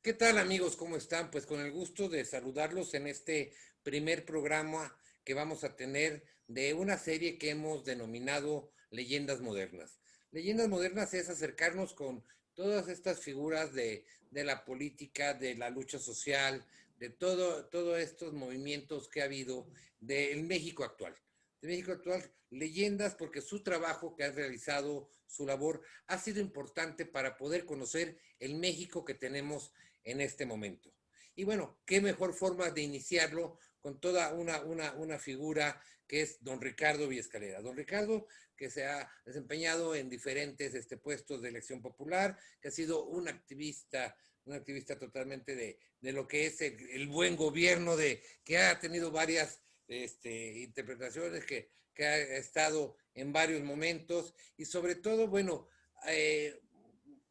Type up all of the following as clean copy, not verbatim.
¿Qué tal amigos? ¿Cómo están? Pues con el gusto de saludarlos en este primer programa que vamos a tener de una serie que hemos denominado Leyendas Modernas. Leyendas Modernas es acercarnos con todas estas figuras de la política, de la lucha social, de todos estos movimientos que ha habido del México actual. De México actual, leyendas porque su trabajo que ha realizado, su labor, ha sido importante para poder conocer el México que tenemos en este momento. Y bueno, qué mejor forma de iniciarlo con toda una figura que es don Ricardo Villescalera. Don Ricardo, que se ha desempeñado en diferentes puestos de elección popular, que ha sido un activista totalmente de lo que es el buen gobierno, que ha tenido varias interpretaciones, que ha estado en varios momentos y sobre todo, bueno,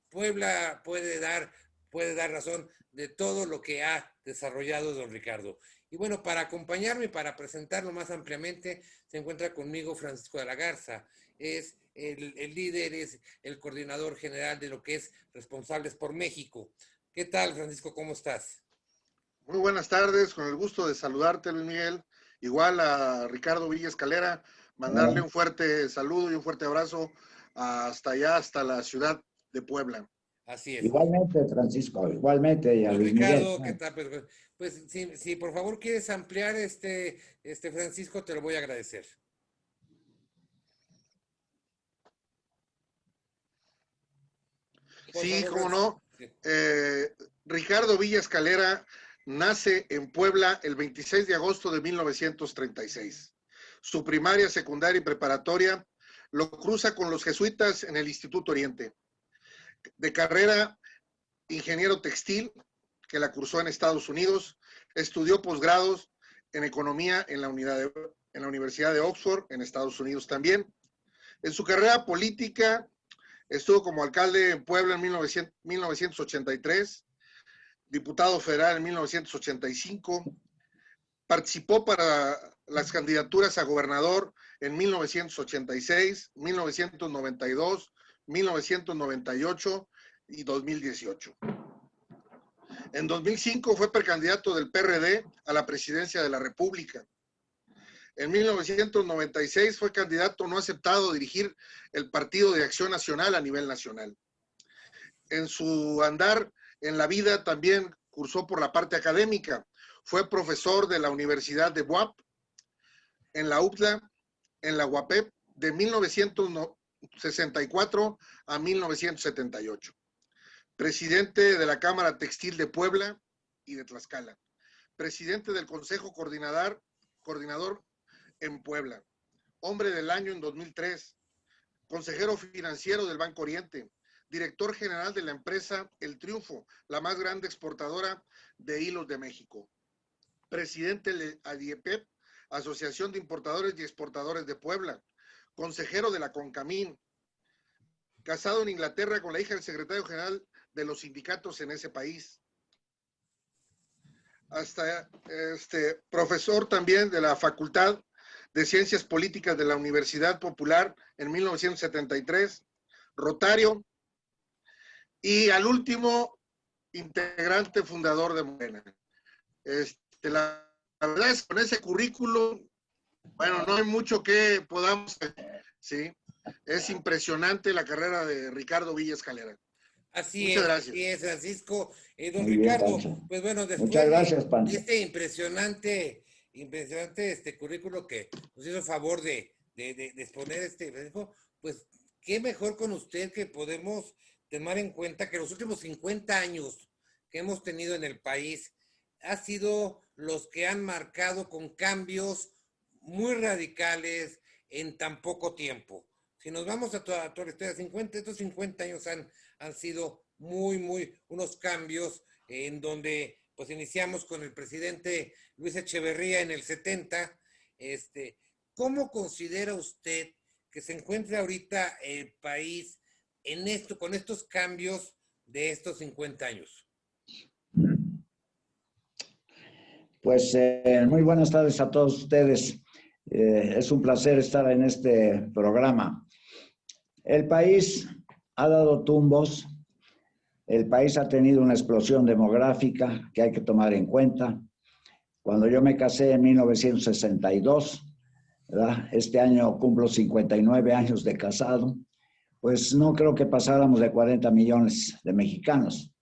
Puebla puede dar razón de todo lo que ha desarrollado don Ricardo. Y bueno, para acompañarme, para presentarlo más ampliamente, se encuentra conmigo Francisco de la Garza. Es el líder, es el coordinador general de lo que es Responsables por México. ¿Qué tal, Francisco? ¿Cómo estás? Muy buenas tardes, con el gusto de saludarte, Luis Miguel. Igual a Ricardo Villa Escalera, mandarle un fuerte saludo y un fuerte abrazo hasta allá, hasta la ciudad de Puebla. Así es. Igualmente, Francisco, igualmente, y a Pues Luis Miguel. Ricardo, ¿qué tal? Pues si por favor quieres ampliar Francisco, te lo voy a agradecer. Por Sí, favor, cómo Francisco. no. Sí. Ricardo Villa Escalera nace en Puebla el 26 de agosto de 1936. Su primaria, secundaria y preparatoria lo cruza con los jesuitas en el Instituto Oriente. De carrera, ingeniero textil, que la cursó en Estados Unidos, estudió posgrados en economía en la Universidad de Oxford, en Estados Unidos también. En su carrera política, estuvo como alcalde en Puebla en 1983, diputado federal en 1985, participó para las candidaturas a gobernador en 1986, 1992, 1998 y 2018. En 2005 fue precandidato del PRD a la presidencia de la República. En 1996 fue candidato no aceptado a dirigir el Partido de Acción Nacional a nivel nacional. En su andar en la vida también cursó por la parte académica. Fue profesor de la Universidad de Buap, en la UPLA, en la UAPEP, de 1964 a 1978. Presidente de la Cámara Textil de Puebla y de Tlaxcala. Presidente del Consejo Coordinador en Puebla. Hombre del Año en 2003. Consejero financiero del Banco Oriente. Director general de la empresa El Triunfo, la más grande exportadora de hilos de México. Presidente de ADIEPEP, Asociación de Importadores y Exportadores de Puebla. Consejero de la CONCAMIN. Casado en Inglaterra con la hija del secretario general de los sindicatos en ese país. Hasta profesor también de la Facultad de Ciencias Políticas de la Universidad Popular en 1973, rotario, y al último, integrante fundador de Morena. La verdad es que con ese currículo, bueno, no hay mucho que podamos, ¿sí? Es impresionante la carrera de Ricardo Villa Escalera. Muchas gracias. Así es, Francisco. Don Muy bien, Ricardo, Pancho. pues bueno, Muchas después gracias, de Pancho. este impresionante currículo que nos hizo favor de exponer Francisco, pues qué mejor con usted que podemos tomar en cuenta que los últimos 50 años que hemos tenido en el país ha sido los que han marcado con cambios muy radicales en tan poco tiempo. Si nos vamos a toda la historia, estos 50 años han sido unos cambios en donde pues iniciamos con el presidente Luis Echeverría en el 70. ¿Cómo considera usted que se encuentra ahorita el país con estos cambios de estos 50 años? Pues muy buenas tardes a todos ustedes. Es un placer estar en este programa. El país ha dado tumbos El país ha tenido una explosión demográfica que hay que tomar en cuenta. Cuando yo me casé en 1962, ¿verdad? Este año cumplo 59 años de casado, pues no creo que pasáramos de 40 millones de mexicanos.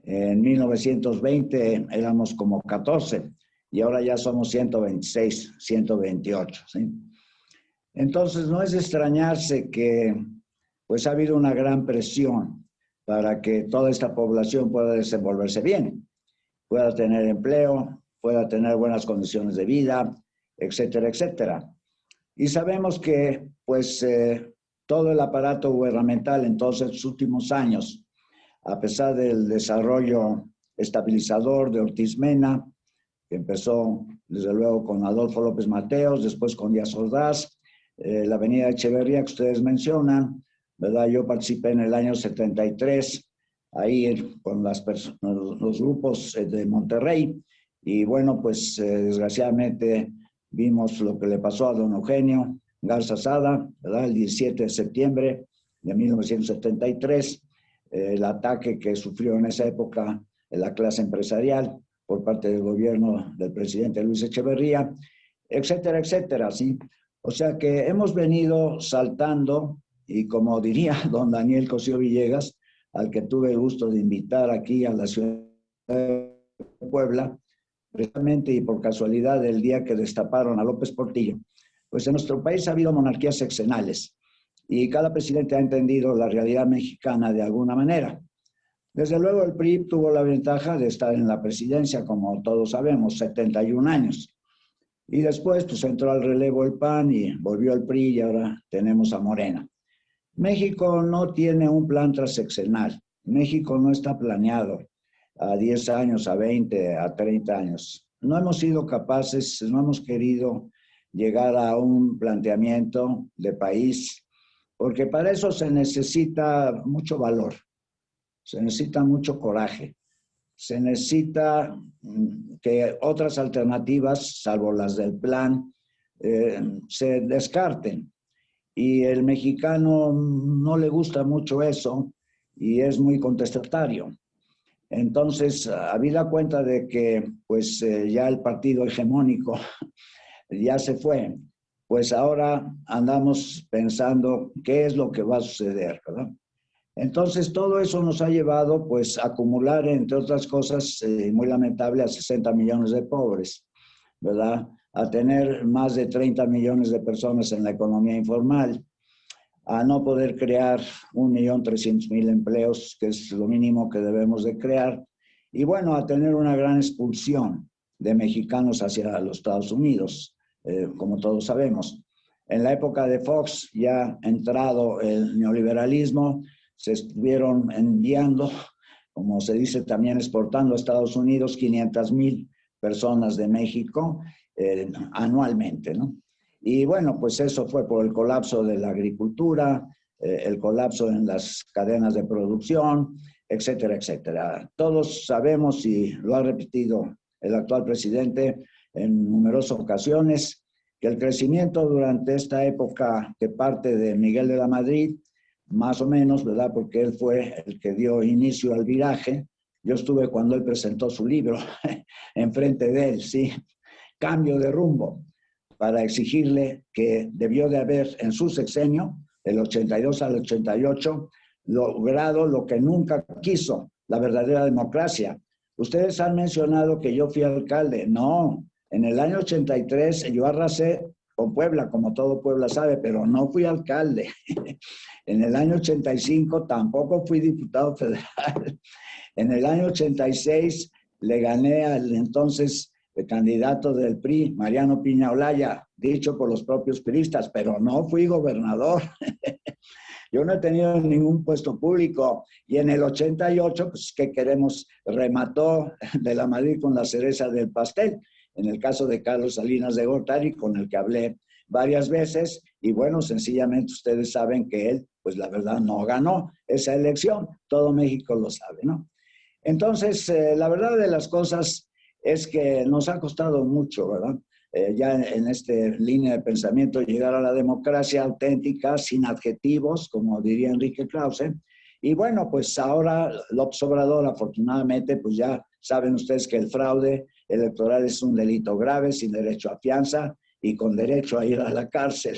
En 1920 éramos como 14 y ahora ya somos 126, 128, ¿sí? Entonces no es de extrañarse que pues ha habido una gran presión para que toda esta población pueda desenvolverse bien, pueda tener empleo, pueda tener buenas condiciones de vida, etcétera, etcétera. Y sabemos que pues todo el aparato gubernamental en todos estos últimos años, a pesar del desarrollo estabilizador de Ortiz Mena, que empezó desde luego con Adolfo López Mateos, después con Díaz Ordaz, la avenida Echeverría que ustedes mencionan, ¿verdad? Yo participé en el año 73, ahí con los grupos de Monterrey, y bueno, pues desgraciadamente vimos lo que le pasó a don Eugenio Garza Sada, ¿verdad? El 17 de septiembre de 1973, el ataque que sufrió en esa época la clase empresarial por parte del gobierno del presidente Luis Echeverría, etcétera, etcétera, ¿sí? O sea que hemos venido saltando, y como diría don Daniel Cosío Villegas, al que tuve el gusto de invitar aquí a la ciudad de Puebla, precisamente y por casualidad del día que destaparon a López Portillo, pues en nuestro país ha habido monarquías sexenales y cada presidente ha entendido la realidad mexicana de alguna manera. Desde luego el PRI tuvo la ventaja de estar en la presidencia, como todos sabemos, 71 años. Y después pues entró al relevo el PAN y volvió al PRI y ahora tenemos a Morena. México no tiene un plan transeccional. México no está planeado a 10 años, a 20, a 30 años. No hemos sido capaces, no hemos querido llegar a un planteamiento de país, porque para eso se necesita mucho valor, se necesita mucho coraje, se necesita que otras alternativas, salvo las del plan, se descarten. Y el mexicano no le gusta mucho eso y es muy contestatario. Entonces, habida cuenta de que pues ya el partido hegemónico ya se fue, pues ahora andamos pensando qué es lo que va a suceder, ¿verdad? Entonces, todo eso nos ha llevado pues a acumular, entre otras cosas, muy lamentable, a 60 millones de pobres, ¿verdad? A tener más de 30 millones de personas en la economía informal, a no poder crear 1.300.000 empleos, que es lo mínimo que debemos de crear, y bueno, a tener una gran expulsión de mexicanos hacia los Estados Unidos, como todos sabemos. En la época de Fox, ya entrado el neoliberalismo, se estuvieron enviando, como se dice también, exportando a Estados Unidos 500.000 personas de México anualmente, ¿no? Y bueno, pues eso fue por el colapso de la agricultura, el colapso en las cadenas de producción, etcétera, etcétera. Todos sabemos, y lo ha repetido el actual presidente en numerosas ocasiones, que el crecimiento durante esta época que parte de Miguel de la Madrid, más o menos, ¿verdad? Porque él fue el que dio inicio al viraje. Yo estuve cuando él presentó su libro enfrente de él, ¿sí? Cambio de rumbo, para exigirle que debió de haber en su sexenio, del 82 al 88, logrado lo que nunca quiso, la verdadera democracia. Ustedes han mencionado que yo fui alcalde. No, en el año 83 yo arrasé con Puebla, como todo Puebla sabe, pero no fui alcalde. En el año 85 tampoco fui diputado federal. En el año 86 le gané al entonces el candidato del PRI, Mariano Piña Olaya, dicho por los propios priistas, pero no fui gobernador. Yo no he tenido ningún puesto público. Y en el 88, pues, ¿qué queremos? Remató de la Madrid con la cereza del pastel. En el caso de Carlos Salinas de Gortari, con el que hablé varias veces, y bueno, sencillamente ustedes saben que él, pues la verdad, no ganó esa elección. Todo México lo sabe, ¿no? Entonces, la verdad de las cosas es que nos ha costado mucho, ¿verdad? Ya en esta línea de pensamiento llegar a la democracia auténtica, sin adjetivos, como diría Enrique Krause, Y bueno, pues ahora López Obrador, afortunadamente, pues ya saben ustedes que el fraude electoral es un delito grave, sin derecho a fianza y con derecho a ir a la cárcel.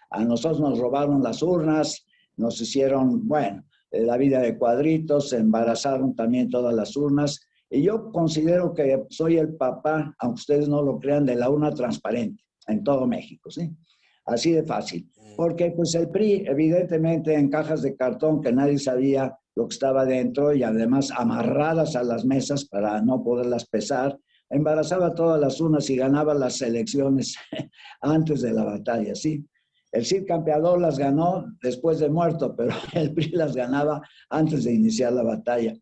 A nosotros nos robaron las urnas, nos hicieron, bueno, la vida de cuadritos, se embarazaron también todas las urnas. Y yo considero que soy el papá, aunque ustedes no lo crean, de la urna transparente en todo México, ¿sí? Así de fácil. Porque pues el PRI, evidentemente, en cajas de cartón que nadie sabía lo que estaba dentro y además amarradas a las mesas para no poderlas pesar, embarazaba todas las urnas y ganaba las elecciones antes de la batalla, ¿sí? El Cid Campeador las ganó después de muerto, pero el PRI las ganaba antes de iniciar la batalla.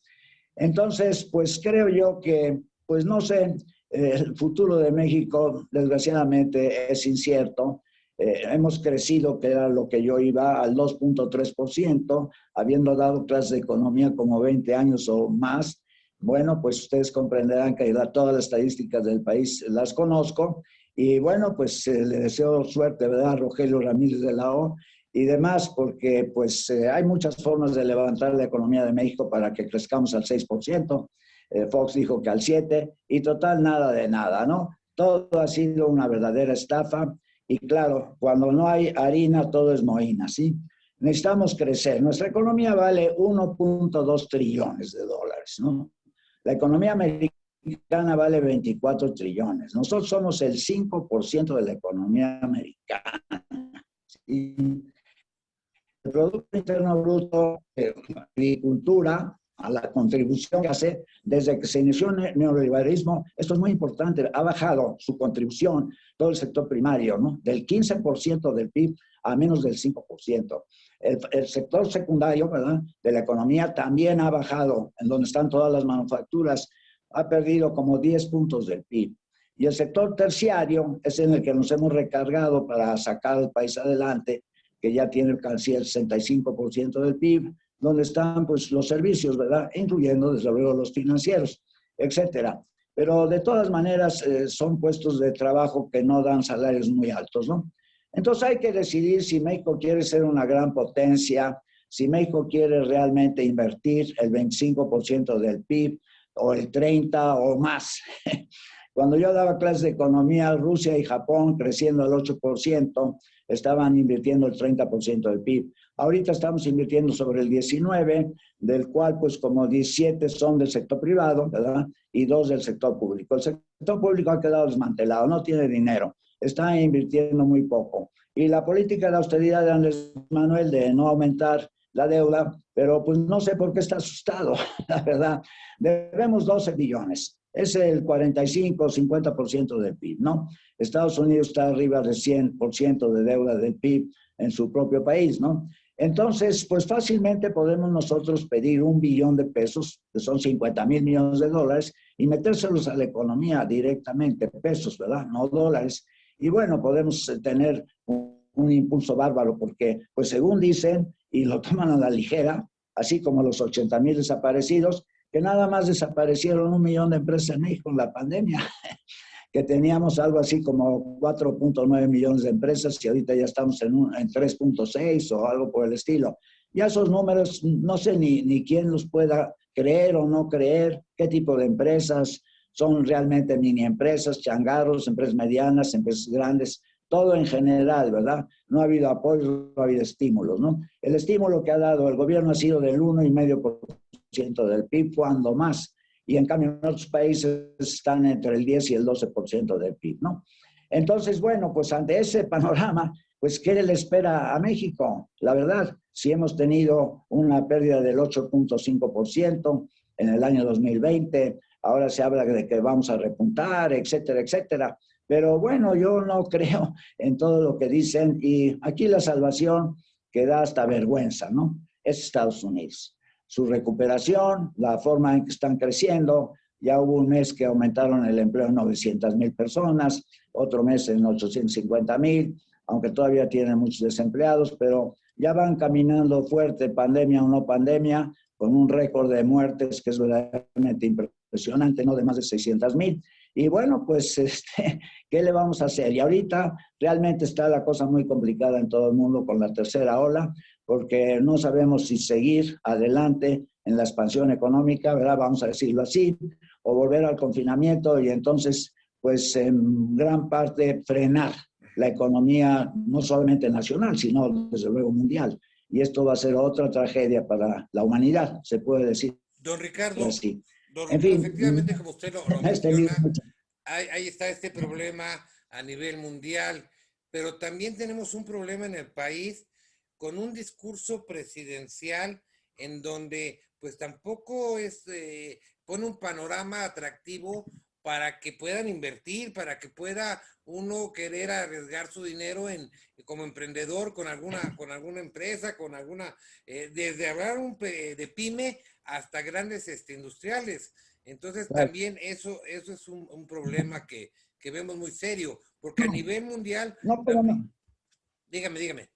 Entonces, pues creo yo que, pues no sé, el futuro de México desgraciadamente es incierto. Hemos crecido, que era lo que yo iba, al 2.3%, habiendo dado clases de economía como 20 años o más. Bueno, pues ustedes comprenderán que todas las estadísticas del país las conozco. Y bueno, pues le deseo suerte, ¿verdad?, a Rogelio Ramírez de la O y demás, porque pues hay muchas formas de levantar la economía de México para que crezcamos al 6%. Fox dijo que al 7%, y total, nada de nada, ¿no? Todo ha sido una verdadera estafa. Y claro, cuando no hay harina, todo es mohina, ¿sí? Necesitamos crecer. Nuestra economía vale 1.2 trillones de dólares, ¿no? La economía americana vale 24 trillones. Nosotros somos el 5% de la economía americana. ¿Sí? El Producto Interno Bruto de la agricultura, a la contribución que hace desde que se inició el neoliberalismo, esto es muy importante, ha bajado su contribución, todo el sector primario, ¿no?, del 15% del PIB a menos del 5%. El sector secundario, ¿verdad?, de la economía también ha bajado, en donde están todas las manufacturas, ha perdido como 10 puntos del PIB. Y el sector terciario es en el que nos hemos recargado para sacar al país adelante, que ya tiene casi el 65% del PIB, donde están pues los servicios, ¿verdad?, incluyendo desde luego los financieros, etcétera. Pero de todas maneras son puestos de trabajo que no dan salarios muy altos, ¿no? Entonces hay que decidir si México quiere ser una gran potencia, si México quiere realmente invertir el 25% del PIB o el 30% o más. Cuando yo daba clases de economía, Rusia y Japón, creciendo al 8%, estaban invirtiendo el 30% del PIB. Ahorita estamos invirtiendo sobre el 19%, del cual pues como 17 son del sector privado, ¿verdad?, y 2 del sector público. El sector público ha quedado desmantelado, no tiene dinero, está invirtiendo muy poco. Y la política de austeridad de Andrés Manuel de no aumentar la deuda, pero pues no sé por qué está asustado, la verdad. Debemos 12 billones. Es el 45 o 50% del PIB, ¿no? Estados Unidos está arriba de 100% de deuda del PIB en su propio país, ¿no? Entonces, pues fácilmente podemos nosotros pedir 1 billón de pesos, que son 50,000 millones de dólares, y metérselos a la economía directamente, pesos, ¿verdad?, no dólares. Y bueno, podemos tener un impulso bárbaro, porque, pues según dicen, y lo toman a la ligera, así como los 80,000 desaparecidos, que nada más desaparecieron 1 millón de empresas en México en la pandemia, que teníamos algo así como 4.9 millones de empresas y ahorita ya estamos en 3.6 o algo por el estilo. Ya esos números no sé ni quién los pueda creer o no creer, qué tipo de empresas, son realmente mini empresas, changarros, empresas medianas, empresas grandes, todo en general, ¿verdad? No ha habido apoyo, no ha habido estímulos, ¿no? El estímulo que ha dado el gobierno ha sido del 1,5% del PIB, cuando más. Y en cambio en otros países están entre el 10 y el 12% del PIB, ¿no? Entonces, bueno, pues ante ese panorama, pues ¿qué le espera a México? La verdad, si hemos tenido una pérdida del 8.5% en el año 2020, ahora se habla de que vamos a repuntar, etcétera, etcétera. Pero bueno, yo no creo en todo lo que dicen y aquí la salvación que da hasta vergüenza, ¿no?, es Estados Unidos. Su recuperación, la forma en que están creciendo, ya hubo un mes que aumentaron el empleo en 900,000 personas, otro mes en 850,000, aunque todavía tienen muchos desempleados, pero ya van caminando fuerte, pandemia o no pandemia, con un récord de muertes que es verdaderamente impresionante, no de más de 600,000. Y bueno, pues, ¿qué le vamos a hacer? Y ahorita realmente está la cosa muy complicada en todo el mundo con la tercera ola, porque no sabemos si seguir adelante en la expansión económica, ¿verdad? Vamos a decirlo así, o volver al confinamiento y entonces, pues en gran parte frenar la economía, no solamente nacional, sino desde luego mundial. Y esto va a ser otra tragedia para la humanidad, se puede decir Don Ricardo, así. don En Ricardo, fin, efectivamente, como usted lo este mismo menciona, ahí está este problema a nivel mundial, pero también tenemos un problema en el país con un discurso presidencial en donde pues tampoco pone un panorama atractivo para que puedan invertir, para que pueda uno querer arriesgar su dinero como emprendedor con alguna empresa, con alguna, desde hablar de pyme hasta grandes industriales. Entonces también eso es un problema que vemos muy serio, porque a nivel mundial, no, pero no. dígame.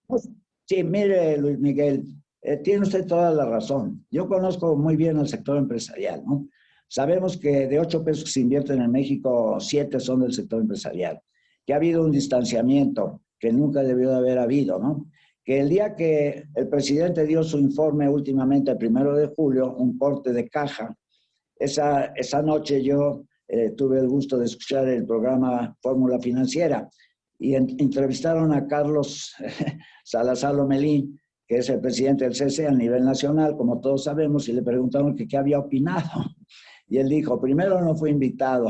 Pues, sí, mire, Luis Miguel, tiene usted toda la razón. Yo conozco muy bien el sector empresarial, ¿no? Sabemos que de 8 pesos que se invierten en México, 7 son del sector empresarial, que ha habido un distanciamiento que nunca debió de haber habido, ¿no? Que el día que el presidente dio su informe últimamente, el 1 de julio, un corte de caja, esa noche yo tuve el gusto de escuchar el programa Fórmula Financiera y entrevistaron a Carlos Salazar Lomelín, que es el presidente del CC a nivel nacional, como todos sabemos, y le preguntaron que qué había opinado. Y él dijo, primero no fui invitado,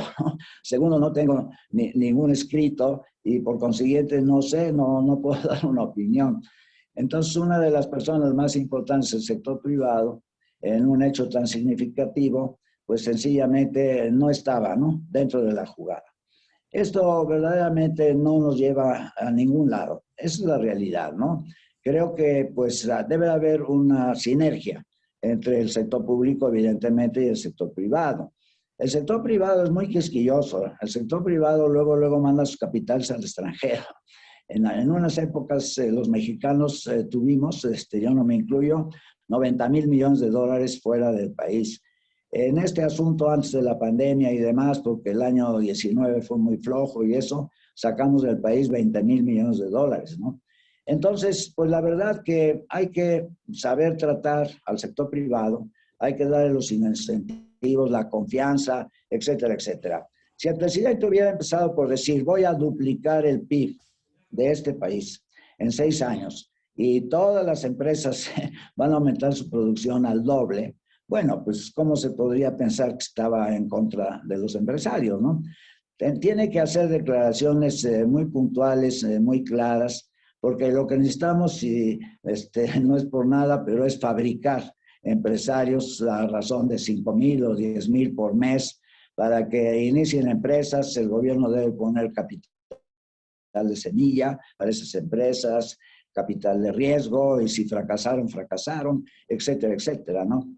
segundo no tengo ningún escrito y por consiguiente no sé, no puedo dar una opinión. Entonces, una de las personas más importantes del sector privado, en un hecho tan significativo, pues sencillamente no estaba, ¿no?, dentro de la jugada. Esto verdaderamente no nos lleva a ningún lado. Esa es la realidad, ¿no? Creo que pues debe haber una sinergia entre el sector público, evidentemente, y el sector privado. El sector privado es muy quisquilloso. El sector privado luego manda sus capitales al extranjero. En unas épocas los mexicanos tuvimos, yo no me incluyo, 90,000 millones de dólares fuera del país. En este asunto, antes de la pandemia y demás, porque el año 19 fue muy flojo y eso, sacamos del país 20,000 millones de dólares, ¿no? Entonces, pues la verdad que hay que saber tratar al sector privado, hay que darle los incentivos, la confianza, etcétera, etcétera. Si el presidente hubiera empezado por decir, voy a duplicar el PIB de este país en 6 años y todas las empresas van a aumentar su producción al doble, bueno, pues ¿cómo se podría pensar que estaba en contra de los empresarios, no? Tiene que hacer declaraciones muy puntuales, muy claras, porque lo que necesitamos, y no es por nada, pero es fabricar empresarios a razón de 5,000 o 10,000 por mes para que inicien empresas. El gobierno debe poner capital de semilla para esas empresas, capital de riesgo, y si fracasaron, etcétera, etcétera, ¿no?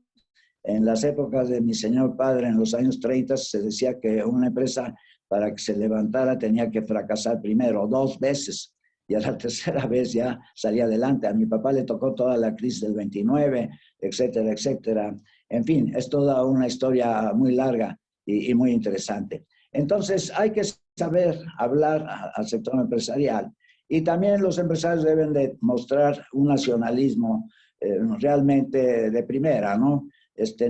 En las épocas de mi señor padre, en los años 30, se decía que una empresa para que se levantara tenía que fracasar primero 2 veces y a la tercera vez ya salía adelante. A mi papá le tocó toda la crisis del 29, etcétera, etcétera. En fin, es toda una historia muy larga y muy interesante. Entonces, hay que saber hablar al sector empresarial y también los empresarios deben de mostrar un nacionalismo realmente de primera, ¿no?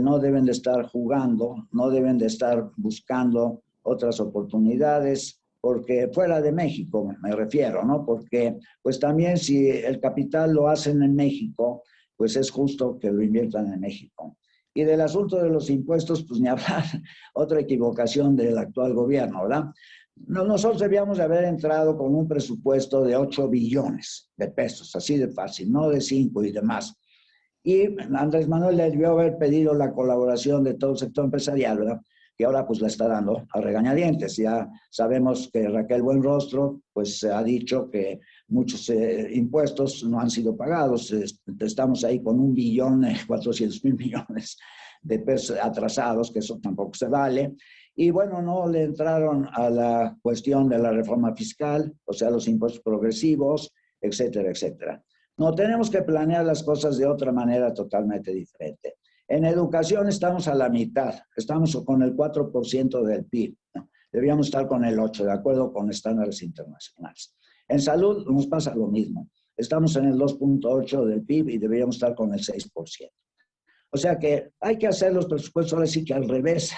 No deben de estar jugando, no deben de estar buscando otras oportunidades, porque fuera de México me refiero, ¿no? Porque pues también si el capital lo hacen en México, pues es justo que lo inviertan en México. Y del asunto de los impuestos, pues ni hablar, otra equivocación del actual gobierno, ¿verdad? Nosotros debíamos de haber entrado con un presupuesto de 8 billones de pesos, así de fácil, no de 5 y demás. Y Andrés Manuel debió haber pedido la colaboración de todo el sector empresarial, ¿verdad? Que ahora pues la está dando a regañadientes. Ya sabemos que Raquel Buenrostro pues ha dicho que muchos impuestos no han sido pagados. Estamos ahí con 1,400,000 millones de pesos atrasados, que eso tampoco se vale. Y bueno, no le entraron a la cuestión de la reforma fiscal, o sea, los impuestos progresivos, etcétera, etcétera. No, tenemos que planear las cosas de otra manera totalmente diferente. En educación estamos a la mitad, estamos con el 4% del PIB, ¿no? Debíamos estar con el 8%, de acuerdo con estándares internacionales. En salud nos pasa lo mismo. Estamos en el 2.8 del PIB y deberíamos estar con el 6%. O sea que hay que hacer los presupuestos ahora sí que al revés.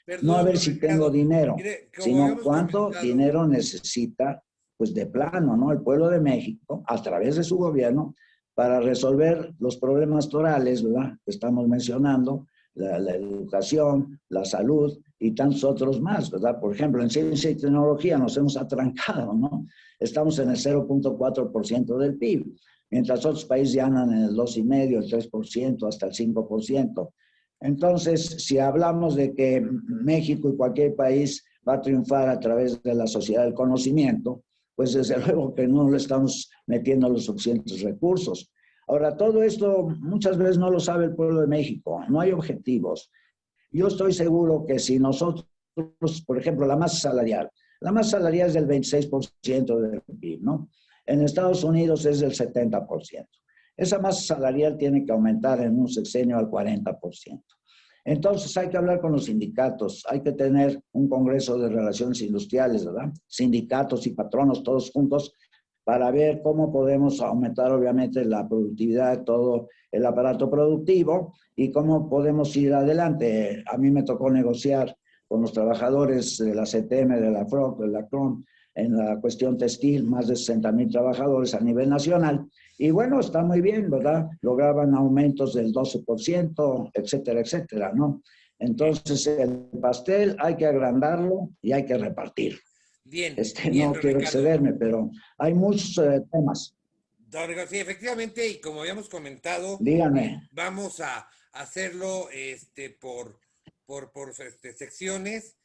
Perdón, No a ver don si Ricardo. tengo dinero, Mire, como sino habíamos cuánto comentado, dinero necesita, pues de plano, ¿no? El pueblo de México, a través de su gobierno, para resolver los problemas torales, ¿verdad? Que estamos mencionando, la educación, la salud y tantos otros más, ¿verdad? Por ejemplo, en ciencia y tecnología nos hemos atrancado, ¿no? Estamos en el 0.4% del PIB, mientras otros países ya andan en el 2,5%, el 3%, hasta el 5%. Entonces, si hablamos de que México y cualquier país va a triunfar a través de la sociedad del conocimiento, pues desde luego que no le estamos metiendo los suficientes recursos. Ahora, todo esto muchas veces no lo sabe el pueblo de México, no hay objetivos. Yo estoy seguro que si nosotros, por ejemplo, la masa salarial es del 26% del PIB, ¿no? En Estados Unidos es del 70%. Esa masa salarial tiene que aumentar en un sexenio al 40%. Entonces hay que hablar con los sindicatos, hay que tener un congreso de relaciones industriales, ¿verdad? Sindicatos y patronos todos juntos para ver cómo podemos aumentar obviamente la productividad de todo el aparato productivo y cómo podemos ir adelante. A mí me tocó negociar con los trabajadores de la CTM, de la FROC, de la CRON, en la cuestión textil, más de 60,000 trabajadores a nivel nacional. Y bueno, está muy bien, ¿verdad? Lograban aumentos del 12%, etcétera, etcétera, ¿no? Entonces, el pastel hay que agrandarlo y hay que repartir. bien, No don quiero Ricardo. excederme, pero hay muchos temas. Don Ricardo, sí, efectivamente, y como habíamos comentado, Díganme. vamos a hacerlo por secciones.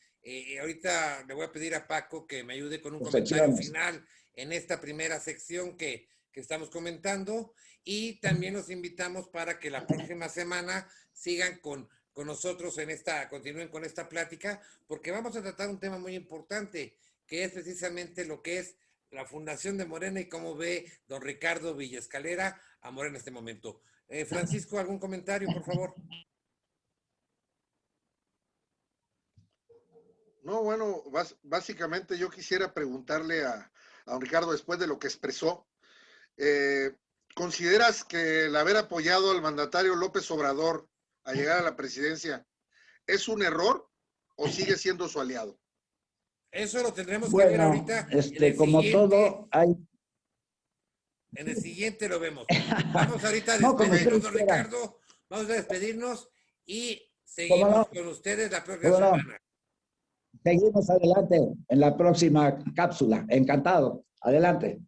Ahorita le voy a pedir a Paco que me ayude con un comentario Secciones. final en esta primera sección que estamos comentando, y también los invitamos para que la próxima semana sigan con nosotros continúen con esta plática, porque vamos a tratar un tema muy importante, que es precisamente lo que es la Fundación de Morena y cómo ve don Ricardo Villescalera a Morena en este momento. Francisco, ¿algún comentario, por favor? No, bueno, básicamente yo quisiera preguntarle a don Ricardo, después de lo que expresó, ¿consideras que el haber apoyado al mandatario López Obrador a llegar a la presidencia es un error o sigue siendo su aliado? Eso lo tendremos que ver Bueno, ahorita en el como siguiente. todo, hay... En el siguiente lo vemos. Vamos ahorita a No, como despedirnos, ustedes don quieran. Ricardo. Vamos a despedirnos y ¿Cómo seguimos no? con ustedes la próxima ¿Cómo no? semana. Seguimos adelante en la próxima cápsula. Encantado. Adelante.